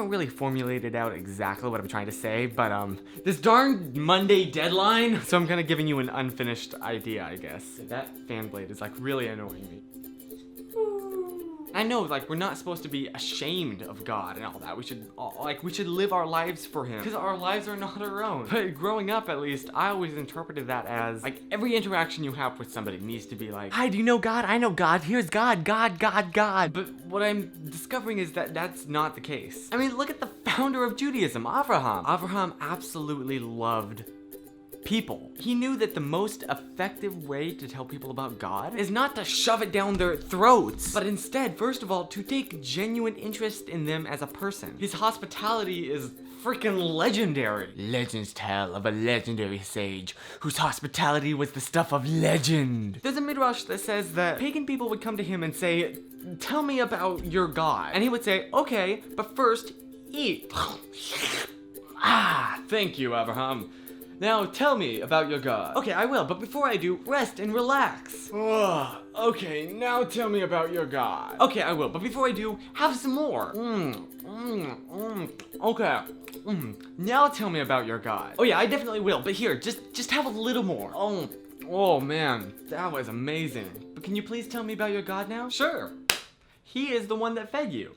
haven't really formulated out exactly what I'm trying to say, but this darn Monday deadline, so I'm kind of giving you an unfinished idea, I guess. That fan blade is like really annoying me. I know, like, we're not supposed to be ashamed of God and all that. We should live our lives for him, because our lives are not our own. But growing up, at least, I always interpreted that as, like, every interaction you have with somebody needs to be like, hi, do you know God? I know God. Here's God. God. But what I'm discovering is that that's not the case. I mean, look at the founder of Judaism, Avraham. Avraham absolutely loved people. He knew that the most effective way to tell people about God is not to shove it down their throats, but instead, first of all, to take genuine interest in them as a person. His hospitality is freaking legendary. Legends tell of a legendary sage whose hospitality was the stuff of legend. There's a midrash that says that pagan people would come to him and say, tell me about your God. And he would say, okay, but first, eat. Thank you, Abraham. Now tell me about your God. Okay, I will, but before I do, rest and relax. Okay, now tell me about your God. Okay, I will, but before I do, have some more. Okay. Now tell me about your God. Oh yeah, I definitely will, but here, just have a little more. Oh man, that was amazing. But can you please tell me about your God now? Sure. He is the one that fed you.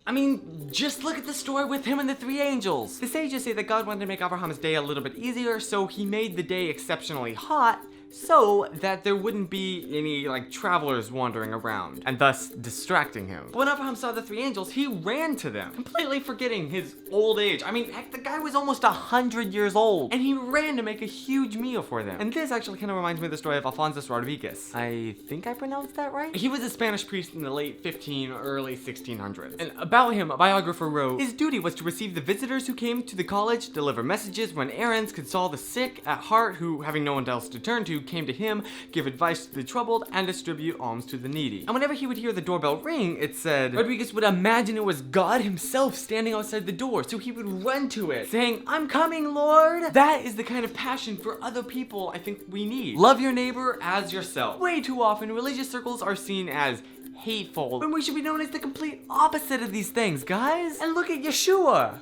I mean, just look at the story with him and the three angels. The sages say that God wanted to make Abraham's day a little bit easier, so he made the day exceptionally hot, so that there wouldn't be any, like, travelers wandering around, and thus distracting him. But when Abraham saw the three angels, he ran to them, completely forgetting his old age. I mean, heck, the guy was almost 100 years old, and he ran to make a huge meal for them. And this actually kind of reminds me of the story of Alphonsus Rodriguez. I think I pronounced that right? He was a Spanish priest in the late early 1600s. And about him, a biographer wrote, his duty was to receive the visitors who came to the college, deliver messages, run errands, console the sick at heart who, having no one else to turn to, came to him, give advice to the troubled, and distribute alms to the needy. And whenever he would hear the doorbell ring, it said, Rodriguez would imagine it was God himself standing outside the door, so he would run to it, saying, I'm coming, Lord! That is the kind of passion for other people I think we need. Love your neighbor as yourself. Way too often, religious circles are seen as hateful, when we should be known as the complete opposite of these things, guys. And look at Yeshua.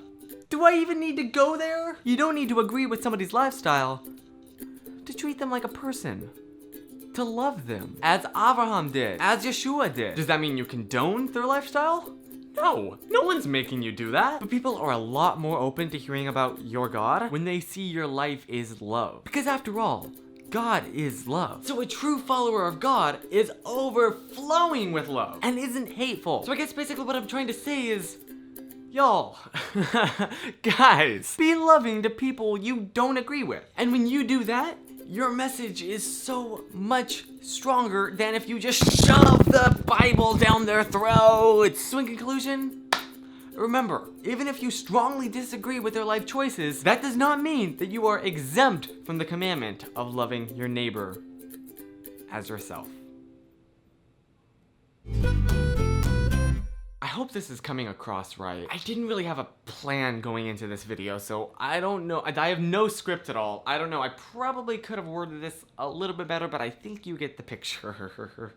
Do I even need to go there? You don't need to agree with somebody's lifestyle to treat them like a person, to love them, as Avraham did, as Yeshua did. Does that mean you condone their lifestyle? No one's making you do that. But people are a lot more open to hearing about your God when they see your life is love. Because after all, God is love. So a true follower of God is overflowing with love and isn't hateful. So I guess basically what I'm trying to say is, y'all, guys, be loving to people you don't agree with. And when you do that, your message is so much stronger than if you just shove the Bible down their throats. So in conclusion, remember, even if you strongly disagree with their life choices, that does not mean that you are exempt from the commandment of loving your neighbor as yourself. I hope this is coming across right. I didn't really have a plan going into this video, so I don't know. I have no script at all. I don't know. I probably could have worded this a little bit better, but I think you get the picture.